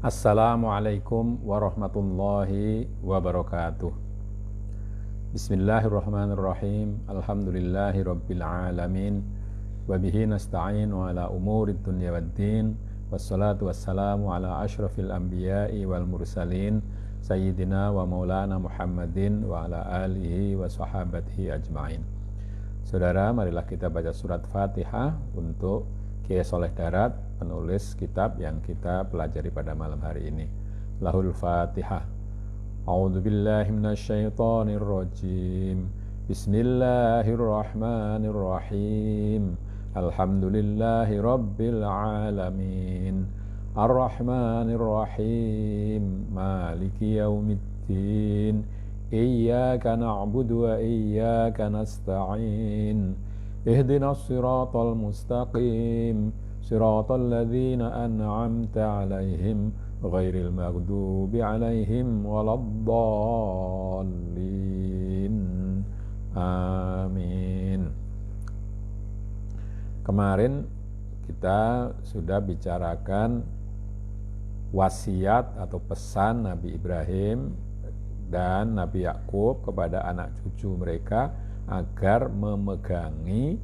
Assalamualaikum warahmatullahi wabarakatuh. Bismillahirrahmanirrahim. Alhamdulillahi rabbil alamin. Wabihi nasta'in wa ala umurid dunya waddin. Wassalatu wassalamu ala ashrafil anbiya'i wal mursalin Sayyidina wa maulana Muhammadin wa ala alihi wa sahabatihi ajma'in. Saudara, marilah kita baca surat Fatihah untuk Kiai Soleh Darat, penulis kitab yang kita pelajari pada malam hari ini. Lahul Fatihah. A'udzu billahi minasy syaithanir rajim. Bismillahirrahmanirrahim. Alhamdulillahi rabbil alamin. Ar-Rahmanir Rahim. Maliki yaumiddin. Iyyaka na'budu wa iyyaka nasta'in. Ihdinas siratal mustaqim. Siratal ladzina an'amta 'alaihim ghairil maghdubi 'alaihim waladdallin. Amin. Kemarin kita sudah bicarakan wasiat atau pesan Nabi Ibrahim dan Nabi Yakub kepada anak cucu mereka agar memegangi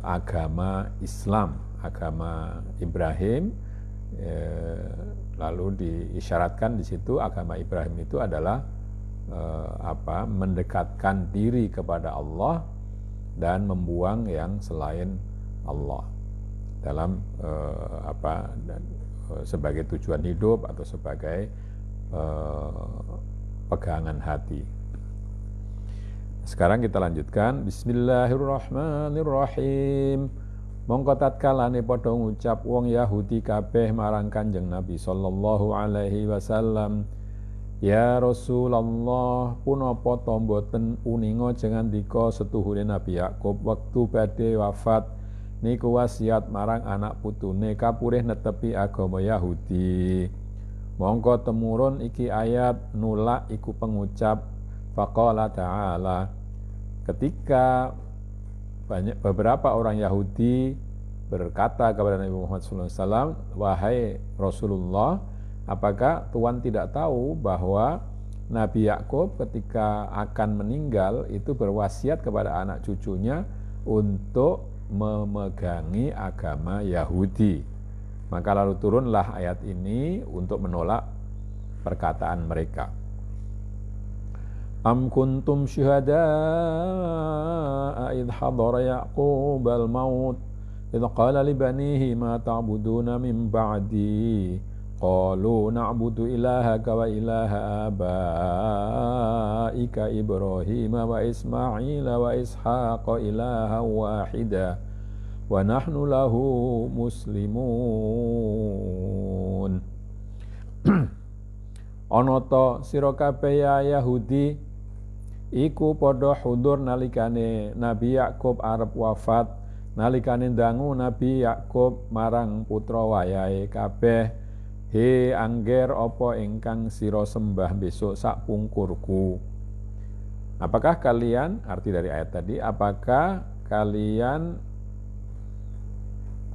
agama Islam, agama Ibrahim. Lalu diisyaratkan di situ agama Ibrahim itu adalah mendekatkan diri kepada Allah dan membuang yang selain Allah dalam sebagai tujuan hidup atau sebagai pegangan hati. Sekarang kita lanjutkan. Bismillahirrahmanirrahim. Mongko tatkalane padha ngucap wong Yahudi kabeh marang Kanjeng Nabi sallallahu alaihi wasallam, ya Rasulullah, punapa ta mboten uninga jengandika setuhune Nabi Yakub wektu badhe wafat niku wasiat marang anak putune kapurih netepi agama Yahudi. Mongko temurun iki ayat nulak iku pengucap. Faqala ta'ala, ketika beberapa orang Yahudi berkata kepada Nabi Muhammad SAW, wahai Rasulullah, apakah Tuhan tidak tahu bahwa Nabi Yakub ketika akan meninggal itu berwasiat kepada anak cucunya untuk memegangi agama Yahudi. Maka lalu turunlah ayat ini untuk menolak perkataan mereka. Am kuntum syuhada'a idh hadara Ya'qub al-maut idh qala li banihi ma ta'buduna min ba'di qalu na'budu ilahaka wa ilaha abaika Ibrahim wa Ismail wa Ishaqa ilaha wahida wa nahnu lahu muslimun. Ana ta sira kabeh ya Yahudi iku padha hudur nalikane Nabi Yakub arep wafat, nalikane ndangu Nabi Yakub marang putra wayahe kabeh, he angger apa ingkang sira sembah besok sak pungkurku. Apakah kalian, arti dari ayat tadi, apakah kalian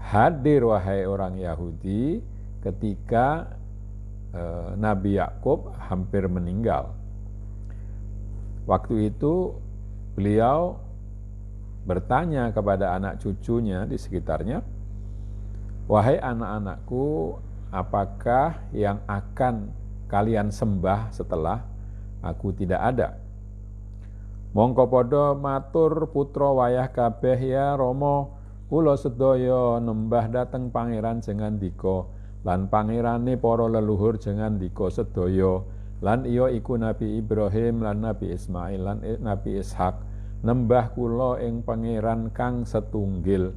hadir wahai orang Yahudi ketika Nabi Yakub hampir meninggal? Waktu itu beliau bertanya kepada anak cucunya di sekitarnya, wahai anak-anakku, apakah yang akan kalian sembah setelah aku tidak ada? Mongko padha matur putra wayah kabeh, ya Rama, kula sedaya nembah dateng pangeran jengandika lan pangerane para leluhur jengandika sedaya, lan iya iku Nabi Ibrahim lan Nabi Ismail lan Nabi Ishak, nembah kula ing pangeran kang setunggal,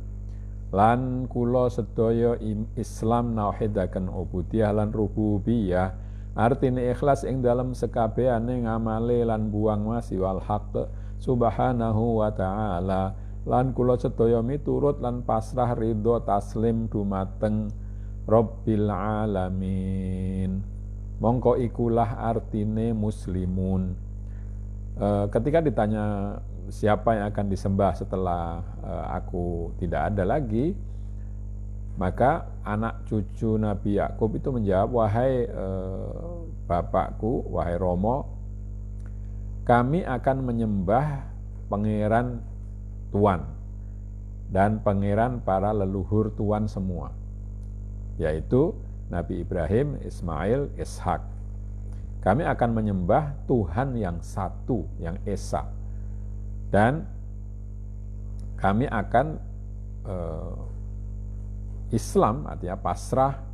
lan kula sedaya Islam nauhidaken ubudiyah lan rububiyah, artine ikhlas ing dalem sekabehane ngamale lan buang masi wal haq subhanahu wa ta'ala, lan kula sedaya miturut lan pasrah ridho taslim dumateng Rabbil alamin. Mongko ikulah artine muslimun. Ketika ditanya siapa yang akan disembah setelah aku tidak ada lagi, maka anak cucu Nabi Yakub itu menjawab, wahai bapakku, wahai Romo, kami akan menyembah pangeran Tuhan dan pangeran para leluhur Tuhan semua, yaitu Nabi Ibrahim, Ismail, Ishak. Kami akan menyembah Tuhan yang satu, yang esa, dan kami akan Islam, artinya pasrah,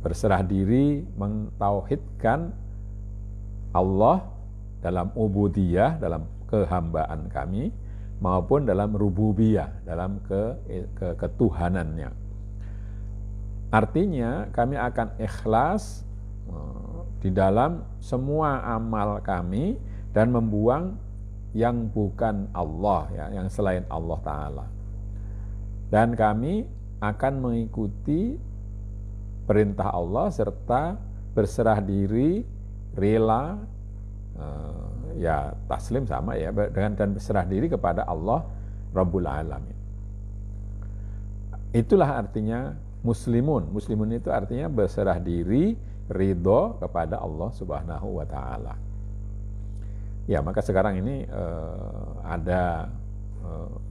berserah diri, mentauhidkan Allah dalam ubudiyah, dalam kehambaan kami, maupun dalam rububiyah, dalam ketuhanannya. Artinya kami akan ikhlas di dalam semua amal kami dan membuang yang bukan Allah, ya, yang selain Allah Ta'ala. Dan kami akan mengikuti perintah Allah serta berserah diri, rela, ya taslim sama ya, dan berserah diri kepada Allah Rabbul Alamin. Itulah artinya muslimun. Muslimun itu artinya berserah diri, ridho kepada Allah Subhanahu wa Ta'ala. Ya, maka sekarang ini ada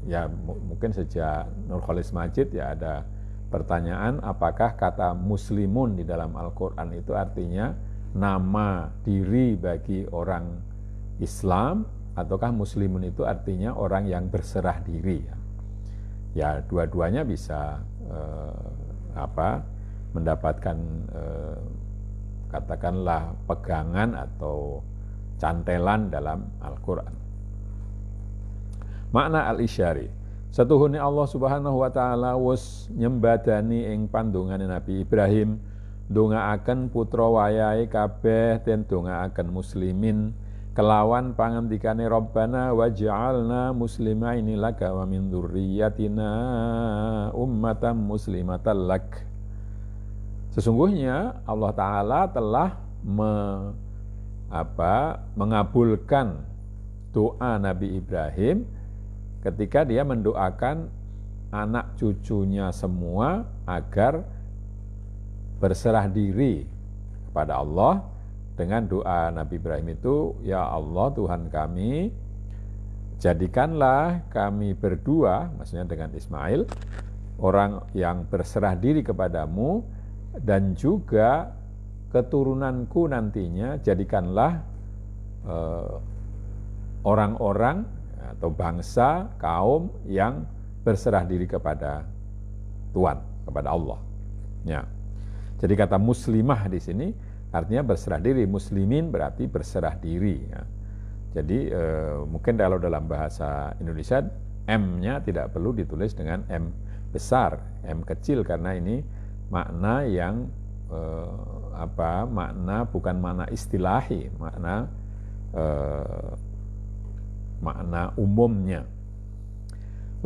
ya mungkin sejak Nurholis Majid ya ada pertanyaan, apakah kata muslimun di dalam Al-Quran itu artinya nama diri bagi orang Islam, ataukah muslimun itu artinya orang yang berserah diri? Ya, dua-duanya bisa mendapatkan katakanlah pegangan atau cantelan dalam Al-Quran. Makna al-isyari, setuhune Allah Subhanahu wa Ta'ala wus nyembadani ing pandungane Nabi Ibrahim, ndongaaken putra wayahe kabeh den ndongaaken muslimin kelawan pangandikane Rabbana waj'alna muslimaini laka wa min dzurriyyatina ummatan muslimatan lak. Sesungguhnya Allah Ta'ala telah mengabulkan doa Nabi Ibrahim ketika dia mendoakan anak cucunya semua agar berserah diri kepada Allah dengan doa Nabi Ibrahim itu, ya Allah Tuhan kami, jadikanlah kami berdua, maksudnya dengan Ismail, orang yang berserah diri kepadamu, dan juga keturunanku nantinya jadikanlah orang-orang atau bangsa, kaum yang berserah diri kepada Tuhan, kepada Allah. Ya. Jadi kata muslimah di sini artinya berserah diri, muslimin berarti berserah diri. Ya. Jadi mungkin kalau dalam bahasa Indonesia M-nya tidak perlu ditulis dengan M besar, M kecil, karena ini makna yang makna bukan makna istilahi, makna umumnya.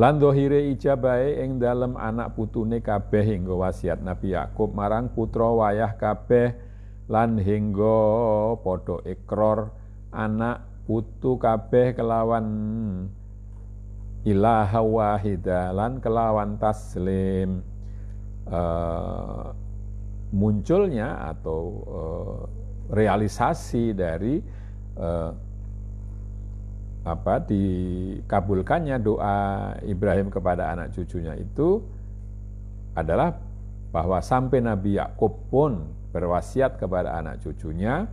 Lan dohire ijabahe ing dalem anak putune kabeh hingga wasiat Nabi Yakub marang putra wayah kabeh lan hingga padha ikrar anak putu kabeh kelawan ilaha wahida lan kelawan taslim. Munculnya atau realisasi dari dikabulkannya doa Ibrahim kepada anak cucunya itu adalah bahwa sampai Nabi Yakub pun berwasiat kepada anak cucunya,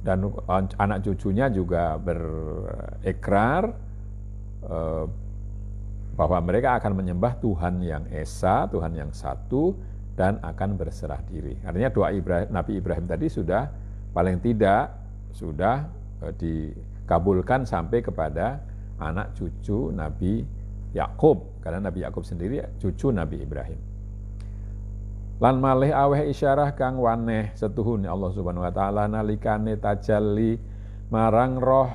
dan anak cucunya juga berikrar bahwa mereka akan menyembah Tuhan yang esa, Tuhan yang satu, dan akan berserah diri. Artinya doa Nabi Ibrahim tadi sudah paling tidak sudah dikabulkan sampai kepada anak cucu Nabi Yakub, karena Nabi Yakub sendiri cucu Nabi Ibrahim. Lan malih aweh isyarah kang waneh setuhune Allah Subhanahu wa taala nalikane tajalli marang roh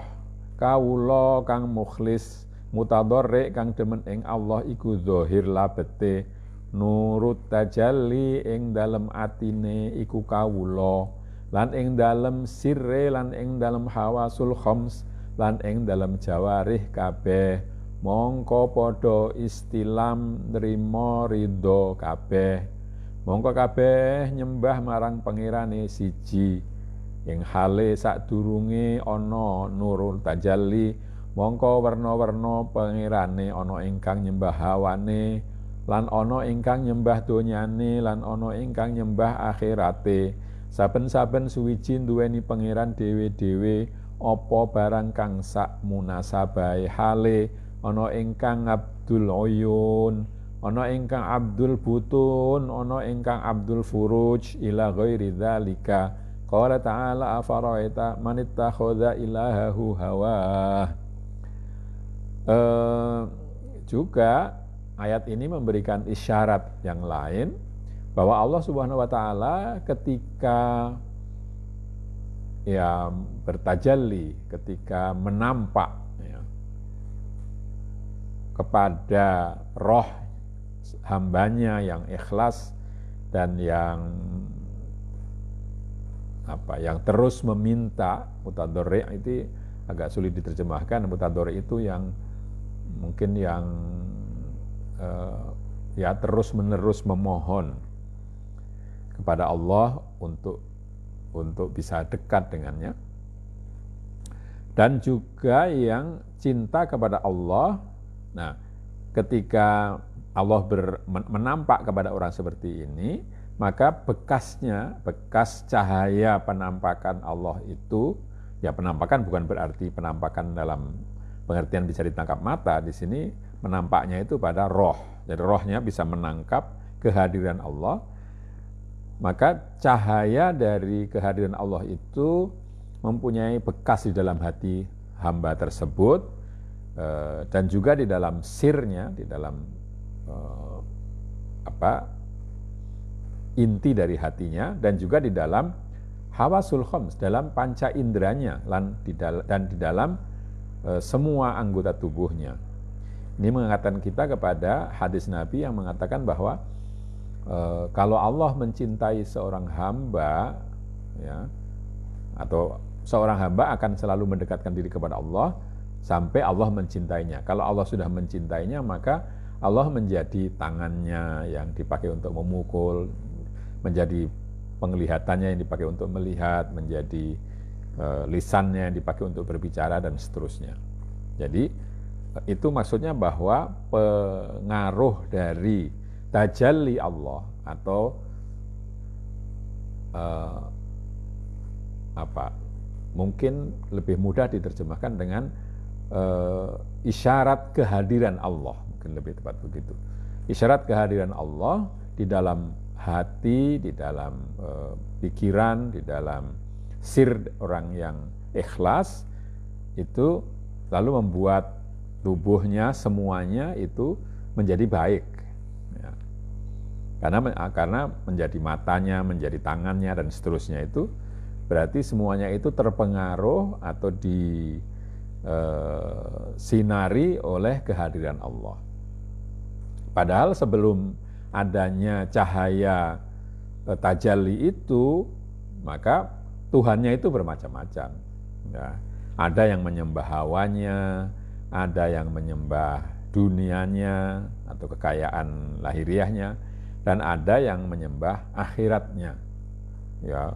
kawula kang mukhlis mutadharri kang demen ing Allah iku zahir labete nurut tajalli ing dalem atine iku kawula lan ing dalem sirre lan ing dalem hawasul khams lan ing dalem jawarih kabeh mongko podo istilam nrimo ridho kabeh, mongko kabeh nyembah marang pengirane siji ing hale sadurunge ana nurul tajalli, mongko werna-werna pengirane ana ingkang nyembah hawane lan ana ingkang nyembah donyane lan ana ingkang nyembah akhirate. Saben-saben suwiji duweni pengiran dhewe-dhewe apa barang kang sak munasabahe hale, ana ingkang Abdul Uyun, ana ingkang Abdul Butun, ana ingkang Abdul Furuj ila ghairi dzalika. Qala ta'ala afaraita man ittakhadha ilahahu hawa. Juga ayat ini memberikan isyarat yang lain bahwa Allah Subhanahu wa taala ketika ya bertajalli, ketika menampak ya, kepada roh hambanya yang ikhlas dan yang terus meminta. Mutadorri itu agak sulit diterjemahkan. Mutadorri itu yang mungkin yang ya terus menerus memohon kepada Allah untuk bisa dekat dengannya, dan juga yang cinta kepada Allah. Nah, ketika Allah menampak kepada orang seperti ini, maka bekas cahaya penampakan Allah itu, ya penampakan bukan berarti penampakan dalam pengertian bisa ditangkap mata. Di sini menampaknya itu pada roh. Jadi rohnya bisa menangkap kehadiran Allah. Maka cahaya dari kehadiran Allah itu mempunyai bekas di dalam hati hamba tersebut, dan juga di dalam sirnya, di dalam inti dari hatinya, dan juga di dalam hawasul khams, dalam panca indranya, dan di dalam semua anggota tubuhnya. Ini mengatakan kita kepada hadis Nabi yang mengatakan bahwa kalau Allah mencintai seorang hamba, ya, atau seorang hamba akan selalu mendekatkan diri kepada Allah sampai Allah mencintainya. Kalau Allah sudah mencintainya, maka Allah menjadi tangannya yang dipakai untuk memukul, menjadi penglihatannya yang dipakai untuk melihat, menjadi lisannya yang dipakai untuk berbicara, dan seterusnya. Jadi itu maksudnya bahwa pengaruh dari tajalli Allah atau mungkin lebih mudah diterjemahkan dengan isyarat kehadiran Allah, mungkin lebih tepat begitu. Isyarat kehadiran Allah di dalam hati, di dalam pikiran, di dalam sir orang yang ikhlas itu lalu membuat tubuhnya semuanya itu menjadi baik. Ya. Karena menjadi matanya, menjadi tangannya, dan seterusnya itu berarti semuanya itu terpengaruh atau disinari oleh kehadiran Allah. Padahal sebelum adanya cahaya tajalli itu, maka Tuhannya itu bermacam-macam. Ya. Ada yang menyembah hawanya, ada yang menyembah dunianya atau kekayaan lahiriahnya, dan ada yang menyembah akhiratnya. Ya,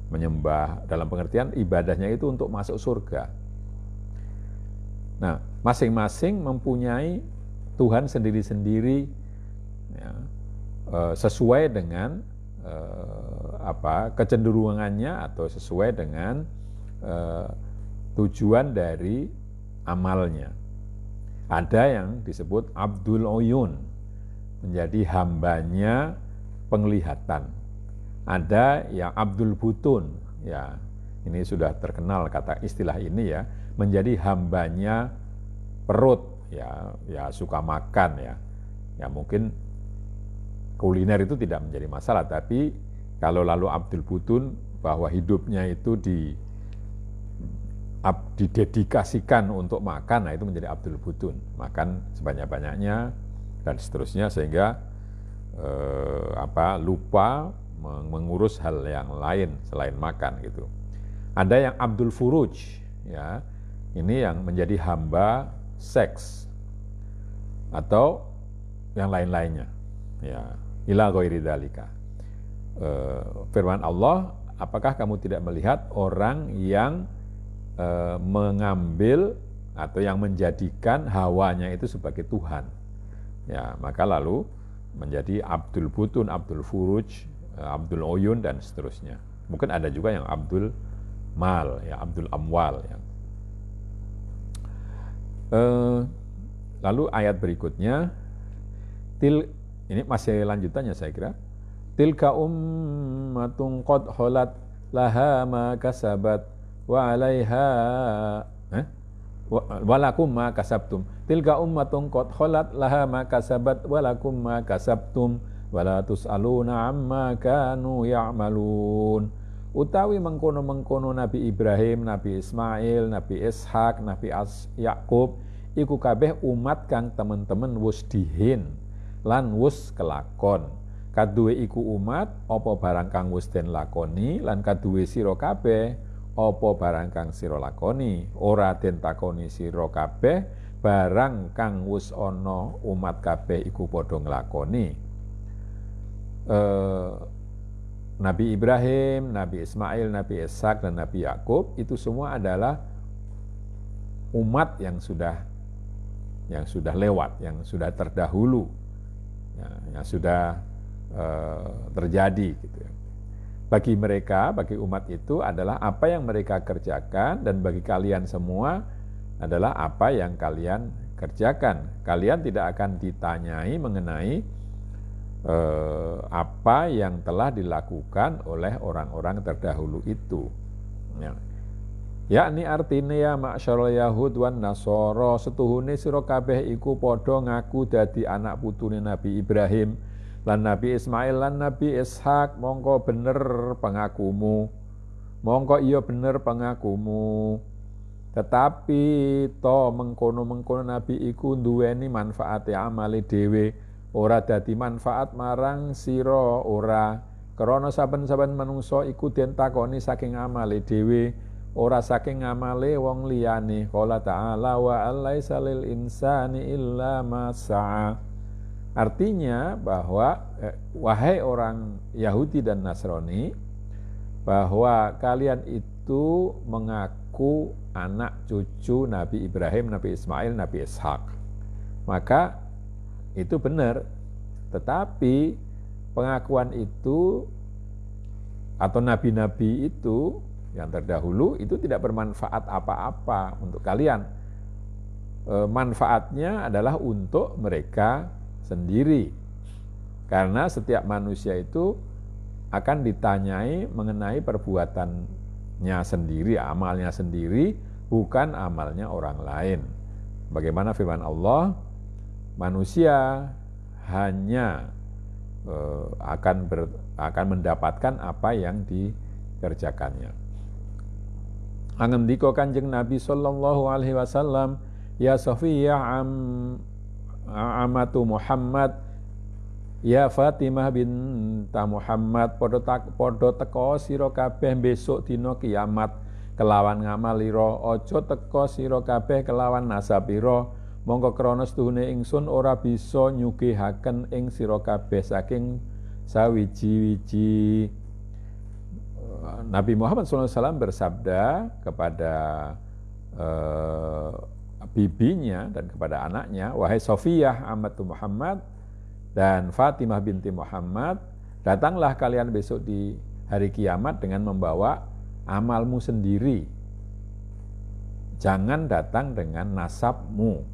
menyembah dalam pengertian ibadahnya itu untuk masuk surga. Nah, masing-masing mempunyai Tuhan sendiri-sendiri, ya, sesuai dengan kecenderungannya atau sesuai dengan tujuan dari amalnya. Ada yang disebut Abdul Uyun, menjadi hambanya penglihatan. Ada yang Abdul Butun, ya ini sudah terkenal kata istilah ini ya, menjadi hambanya perut, ya suka makan ya mungkin kuliner itu tidak menjadi masalah, tapi kalau lalu Abdul Butun bahwa hidupnya itu didedikasikan untuk makan, nah itu menjadi Abdul Butun, makan sebanyak-banyaknya dan seterusnya, sehingga lupa mengurus hal yang lain selain makan gitu. Ada yang Abdul Furuj, ya ini yang menjadi hamba seks atau yang lain-lainnya. Ya, ila ghairi dzalika. Firman Allah, apakah kamu tidak melihat orang yang mengambil atau yang menjadikan hawanya itu sebagai Tuhan? Ya, maka lalu menjadi Abdul Butun, Abdul Furuj, Abdul Uyun dan seterusnya. Mungkin ada juga yang Abdul Mal, ya Abdul Amwal. Ya. Lalu ayat berikutnya, ini masih lanjutannya saya kira. Tilka ummatun qad khalat laha ma kasabat wa 'alaiha walakum ma kasabtum. Tilka ummatun qad khalat laha ma kasabat walakum ma kasabtum wala tus'aluna amma kanu ya'malun. Utawi mengkono-mengkono Nabi Ibrahim, Nabi Ismail, Nabi Ishak, Nabi Yakub iku kabeh umat kang temen-temen wus dihin lan wus kelakon. Kaduwe iku umat apa barang kang wis den lakoni lan kaduwe sira kabeh apa barang kang sira lakoni. Ora den takoni sira kabeh barang kang wis ana umat kabeh iku padha nglakoni. Nabi Ibrahim, Nabi Ismail, Nabi Ishak dan Nabi Yakub itu semua adalah umat yang sudah lewat, yang sudah terdahulu, yang sudah terjadi gitu. Bagi mereka, bagi umat itu adalah apa yang mereka kerjakan, dan bagi kalian semua adalah apa yang kalian kerjakan. Kalian tidak akan ditanyai mengenai apa yang telah dilakukan oleh orang-orang terdahulu itu. Yakni artine ya ma'syarul yahud wan nasara, setuhune sira kabeh iku padha ngaku dadi anak putune Nabi Ibrahim lan Nabi Ismail lan Nabi Ishak, mongko bener pengakumu, mongko iya bener pengakumu. Tetapi to mengkono-mengkono Nabi iku duweni manfaat amale dhewe, ora dadi manfaat marang sira ora. Krana saben-saben manungsa iku den takoni saking amale dhewe, ora saking amale wong liyane. Qala ta'ala wa alaisa lil insani illa ma sa'a. Artinya bahwa wahai orang Yahudi dan Nasrani, bahwa kalian itu mengaku anak cucu Nabi Ibrahim, Nabi Ismail, Nabi Ishak. Maka itu benar, tetapi pengakuan itu atau nabi-nabi itu yang terdahulu itu tidak bermanfaat apa-apa untuk kalian. Manfaatnya adalah untuk mereka sendiri, karena setiap manusia itu akan ditanyai mengenai perbuatannya sendiri, amalnya sendiri, bukan amalnya orang lain. Bagaimana firman Allah, manusia hanya akan mendapatkan apa yang dikerjakannya. Angendika Kanjeng Nabi sallallahu alaihi wasallam, ya Safiyah amatu Muhammad, ya Fatimah binta Muhammad, padha teka sira kabeh besok dina kiamat kelawan ngamalira, aja teka sira kabeh kelawan nasabira, mongko krana setuhune ingsun ora bisa nyugihaken ing sira kabeh saking sawiji-wiji. Nabi Muhammad SAW bersabda kepada bibinya dan kepada anaknya, wahai Safiyah amatu Muhammad dan Fatimah binti Muhammad, datanglah kalian besok di hari kiamat dengan membawa amalmu sendiri, jangan datang dengan nasabmu,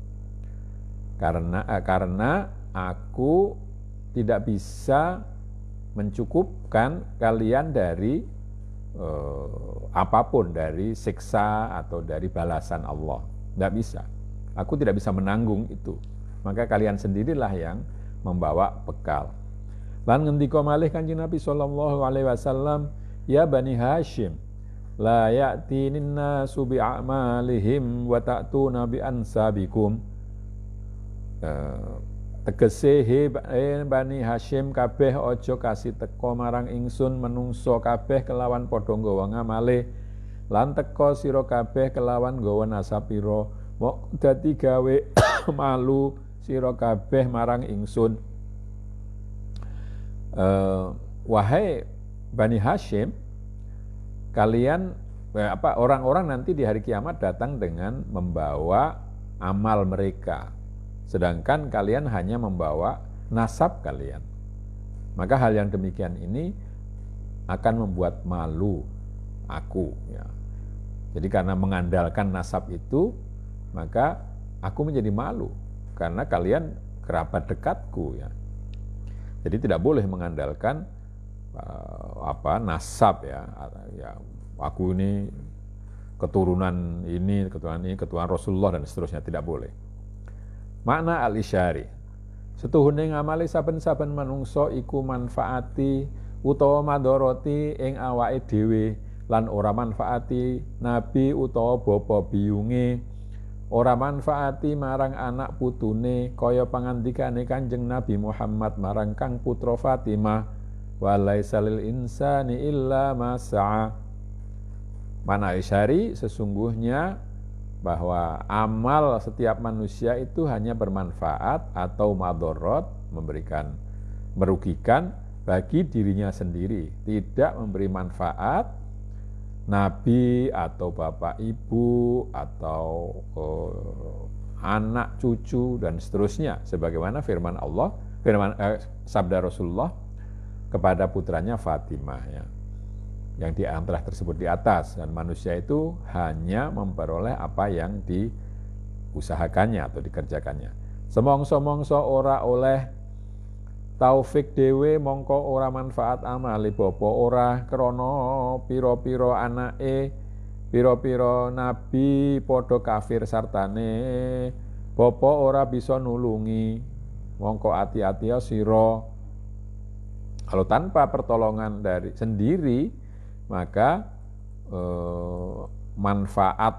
karena aku tidak bisa mencukupkan kalian dari apapun, dari siksa atau dari balasan Allah. Tidak bisa. Aku tidak bisa menanggung itu. Maka kalian sendirilah yang membawa bekal. Lan ngendika malih Kanjeng Nabi sallallahu alaihi wasallam, ya Bani Hashim, la ya'tinin nasu bi'amalihim wa ta'tuna bi ansabikum. Tegese Bani Hashim kabeh aja kasih teka marang ingsun menungso kabeh kelawan padha nggawa ngamale, lan teka sira kabeh kelawan nggawa nasabira, Mok dadi gawe malu sira kabeh marang ingsun. Wahai Bani Hashim, kalian orang-orang nanti di hari kiamat datang dengan membawa amal mereka, sedangkan kalian hanya membawa nasab kalian. Maka hal yang demikian ini akan membuat malu aku, ya. Jadi karena mengandalkan nasab itu, maka aku menjadi malu karena kalian kerabat dekatku, ya. Jadi tidak boleh mengandalkan nasab, ya. Aku ini keturunan keturunan Rasulullah dan seterusnya, tidak boleh. Makna al-isyari, setuhune ngamali saben-saben manungsa iku manfaati utawa madharati ing awake dhewe lan ora manfaati nabi utawa bapa biyunge, ora manfaati marang anak putune kaya pangandikane Kanjeng Nabi Muhammad marang kang putra Fatimah, walaisa lil insani illa ma sa'a. Mana isyari, sesungguhnya bahwa amal setiap manusia itu hanya bermanfaat atau madharat, merugikan bagi dirinya sendiri, tidak memberi manfaat nabi atau bapak ibu atau anak cucu dan seterusnya, sebagaimana sabda Rasulullah kepada putranya Fatimah, ya, yang telah tersebut di atas. Dan manusia itu hanya memperoleh apa yang diusahakannya atau dikerjakannya. Semongso-mongso ora oleh taufik dewe mongko ora manfaat amali bapa ora krana pira-pira anake pira-pira nabi padha kafir sartane bapa ora bisa nulungi, mongko ati-ati sira. Kalau tanpa pertolongan dari sendiri, maka manfaat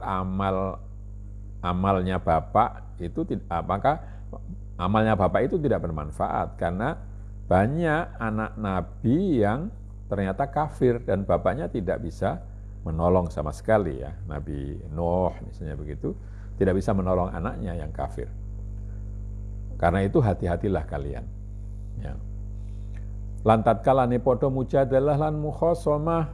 amalnya bapak itu tidak bermanfaat, karena banyak anak nabi yang ternyata kafir dan bapaknya tidak bisa menolong sama sekali, ya. Nabi Nuh misalnya begitu, tidak bisa menolong anaknya yang kafir. Karena itu hati-hatilah kalian, ya. Lantat kalane padha mujadalah lan mukhasomah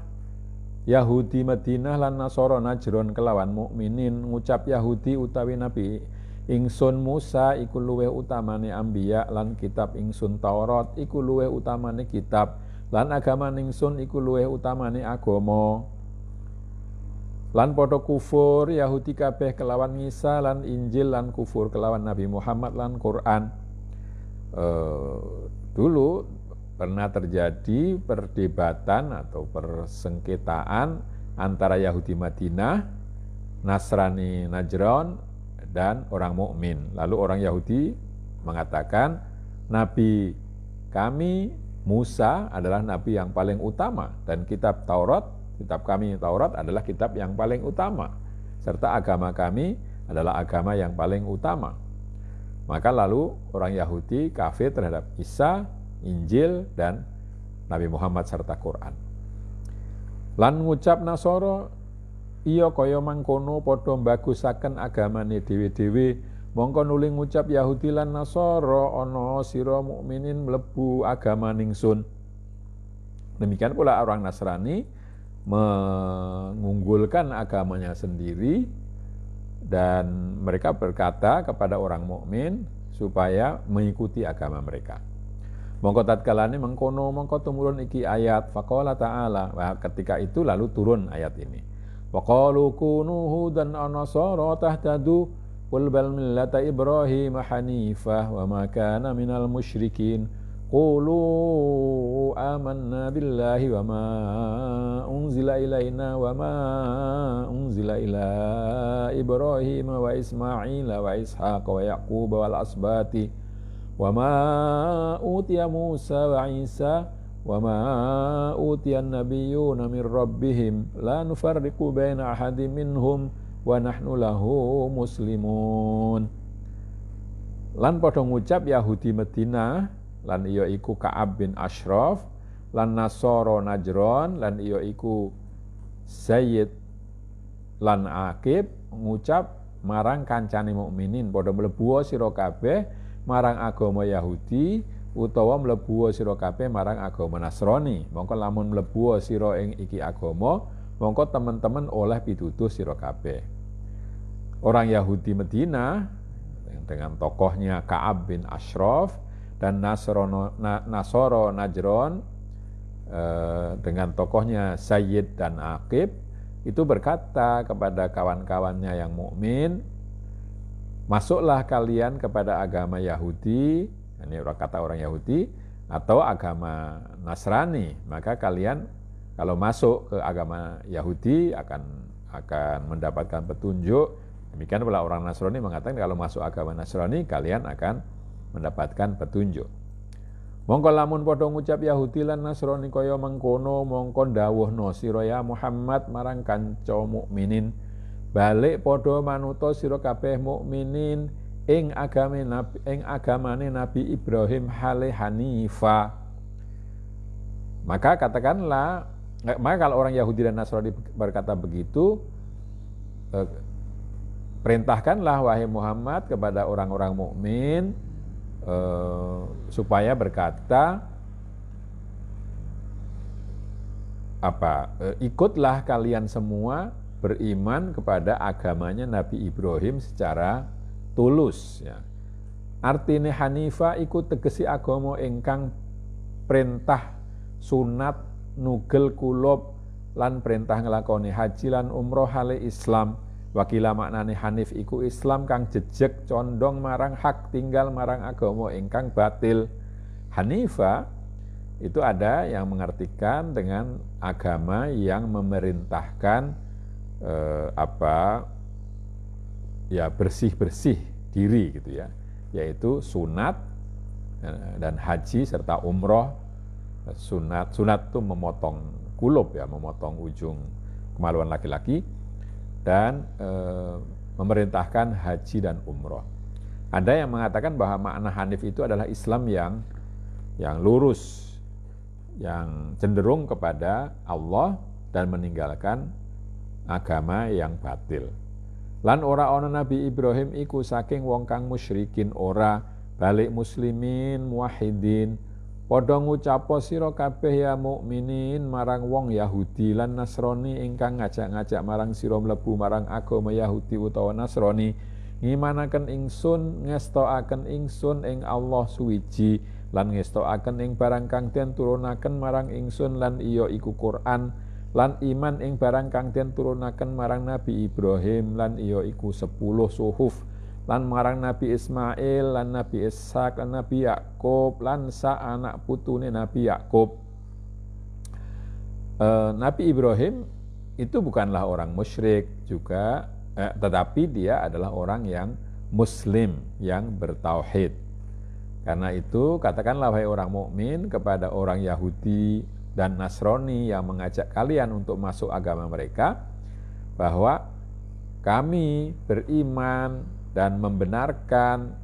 Yahudi Madinah lan Nasara Najron kelawan mukminin, ngucap Yahudi utawi Nabi ingsun Musa iku luweh utamane ambiya lan kitab ingsun Taurat iku luweh utamane kitab lan agama ingsun iku luweh utamane agama. Lan padha kufur Yahudi kabeh kelawan Isa lan Injil lan kufur kelawan Nabi Muhammad lan Quran. Dulu pernah terjadi perdebatan atau persengketaan antara Yahudi Madinah, Nasrani Najran, dan orang mukmin. Lalu orang Yahudi mengatakan Nabi kami Musa adalah Nabi yang paling utama, dan kitab kami Taurat adalah kitab yang paling utama, serta agama kami adalah agama yang paling utama. Maka lalu orang Yahudi kafir terhadap Isa, Injil, dan Nabi Muhammad serta Quran. Lan ngucap Nasara iya kaya mangkono padha bagusaken agamane dhewe-dhewe, mongko nuli ngucap Yahudi lan Nasara ana sira mukminin mlebu agama ningsun. Demikian pula orang Nasrani mengunggulkan agamanya sendiri dan mereka berkata kepada orang mukmin supaya mengikuti agama mereka. Mongko tatkalane mengkono mongko tumurun iki ayat faqala ta'ala. Nah, ketika itu lalu turun ayat ini. Waqalu kunu hudan aw nasara tahtadu qul bal millata Ibrahim hanifah wa ma kana minal musyrikin. Qulu amanna billahi wa ma unzila ilaina wa ma unzila ila Ibrahim wa Ismaila wa Ishaq wa Yaqub wal asbati wa ma utiya Musa wa Isa wa ma utiya an-nabiyyuna min rabbihim la nufarriqu baina ahadin minhum wa nahnu lahu muslimun. Lan padha ngucap Yahudi Madinah lan iya iku Ka'ab bin Ashraf lan Nasara Najron lan iya iku Zaid lan Aqib ngucap marang kancane mukminin, padha mlebu sira kabeh marang agama Yahudi utawa mlebu sira kabeh marang agama Nasrani. Mongko lamun mlebu sira ing iki agama, mongko teman-teman oleh pituduh sira kabeh. Orang Yahudi Medina dengan tokohnya Ka'ab bin Ashraf dan Nasoro Najron dengan tokohnya Sayyid dan Aqib itu berkata kepada kawan-kawannya yang mukmin, masuklah kalian kepada agama Yahudi, ini kata orang Yahudi, atau agama Nasrani. Maka kalian kalau masuk ke agama Yahudi akan mendapatkan petunjuk. Demikian pula orang Nasrani mengatakan kalau masuk agama Nasrani kalian akan mendapatkan petunjuk. Mongko lamun padha ngucap Yahudi lan Nasrani kaya mengkono, mongko ndawuhna sira ya Muhammad marang kanca mukminin, balik padha manuta sira kabeh mukminin ing agamane Nabi Ibrahim hale hanifa. Maka kalau orang Yahudi dan Nasrani berkata begitu, perintahkanlah wahai Muhammad kepada orang-orang mukmin supaya berkata ikutlah kalian semua beriman kepada agamanya Nabi Ibrahim secara tulus ya. Artine hanifa iku tegesi agama ingkang perintah sunat nugel kulub lan perintah nglakoni haji lan umroh hale Islam. Wakila maknane hanif iku Islam kang jejeg condong marang hak tinggal marang agama ingkang batil. Hanifa itu ada yang mengartikan dengan agama yang memerintahkan bersih-bersih diri gitu ya, yaitu sunat dan haji serta umroh. Sunat itu memotong kulub ya, memotong ujung kemaluan laki-laki, dan memerintahkan haji dan umroh. Ada yang mengatakan bahwa makna hanif itu adalah Islam yang lurus, yang cenderung kepada Allah dan meninggalkan agama yang batil. Lan ora ana Nabi Ibrahim iku saking wong kang musyrikin, ora balik muslimin muwahhidin. Padha ngucapa sira kabeh ya mukminin marang wong Yahudi lan Nasrani ingkang ngajak-ngajak marang sira mlebu marang agama Yahudi utawa Nasrani, ngimanaken ingsun ngestokaken ingsun ing Allah suwiji lan ngestokaken ing barang kang den turunaken marang ingsun lan iya iku Quran, lan iman ing barang kang den turunaken marang Nabi Ibrahim lan iya iku 10 suhuf, lan marang Nabi Ismail lan Nabi Ishak lan Nabi Yakub lan sa anak putune Nabi Yakub. Nabi Ibrahim itu bukanlah orang musyrik juga, tetapi dia adalah orang yang muslim, yang bertauhid. Karena itu katakanlah wahai orang mukmin kepada orang Yahudi dan Nasrani yang mengajak kalian untuk masuk agama mereka, bahwa kami beriman dan membenarkan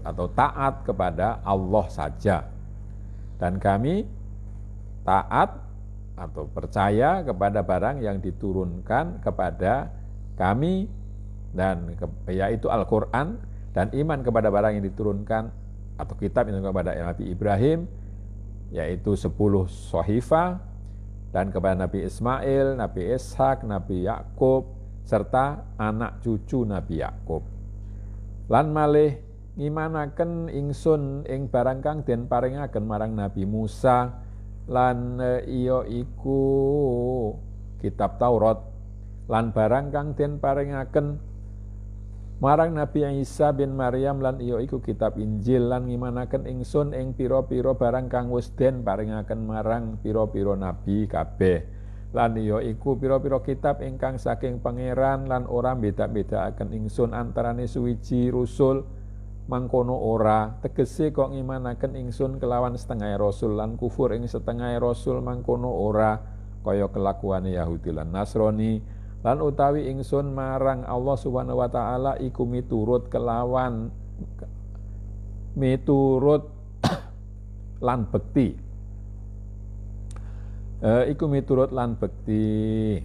atau taat kepada Allah saja, dan kami taat atau percaya kepada barang yang diturunkan kepada kami dan yaitu Al-Quran, dan iman kepada barang yang diturunkan atau kitab yang kepada Nabi Ibrahim yaitu 10 sohifah, dan kepada Nabi Ismail, Nabi Ishak, Nabi Yakub serta anak cucu Nabi Yakub. Lan malih ngimanaken ingsun ing barang kang den paringaken marang Nabi Musa, lan iya iku kitab Taurat, lan barang kang den paringaken marang Nabi Isa bin Maryam, lan iya iku kitab Injil, lan ngimanaken ingsun ing pira-pira barang kang wis den paringaken marang pira-pira nabi kabeh, lan iya iku pira-pira kitab ingkang saking pangeran, lan ora beda-bedakaken ingsun antarane suwiji rusul mangkono ora, tegese kok ngimanaken ingsun kelawan setengah rasul lan kufur ing setengah rasul mangkono ora, kaya kelakuane Yahudi lan Nasrani. Lan utawi ingsun marang Allah Subhanahu wa taala iku miturut lan bekti. Iku miturut lan bekti.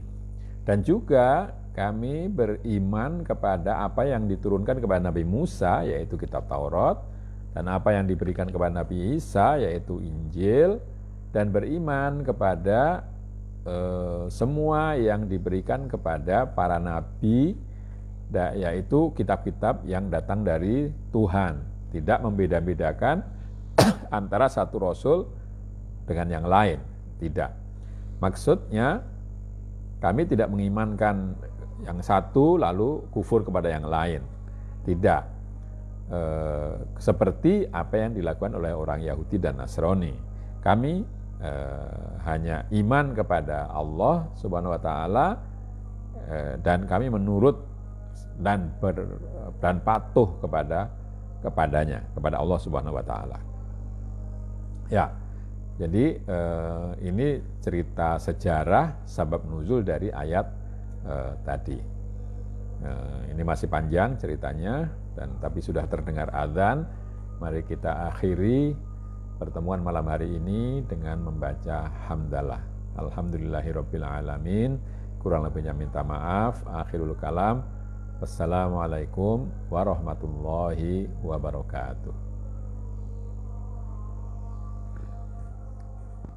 Dan juga kami beriman kepada apa yang diturunkan kepada Nabi Musa, yaitu kitab Taurat, dan apa yang diberikan kepada Nabi Isa, yaitu Injil, dan beriman kepada semua yang diberikan kepada para nabi, yaitu kitab-kitab yang datang dari Tuhan. Tidak membeda-bedakan antara satu rasul dengan yang lain. Tidak. Maksudnya, kami tidak mengimankan yang satu lalu kufur kepada yang lain. Tidak. Seperti apa yang dilakukan oleh orang Yahudi dan Nasrani. Kami hanya iman kepada Allah Subhanahu wa taala, dan kami menurut dan patuh kepadanya, kepada Allah Subhanahu wa taala. Ya. Jadi ini cerita sejarah sabab nuzul dari ayat tadi. Ini masih panjang ceritanya, tapi sudah terdengar azan. Mari kita akhiri pertemuan malam hari ini dengan membaca hamdalah. Alhamdulillahirabbil alamin. Kurang lebihnya minta maaf. Akhirul kalam. Wassalamualaikum warahmatullahi wabarakatuh.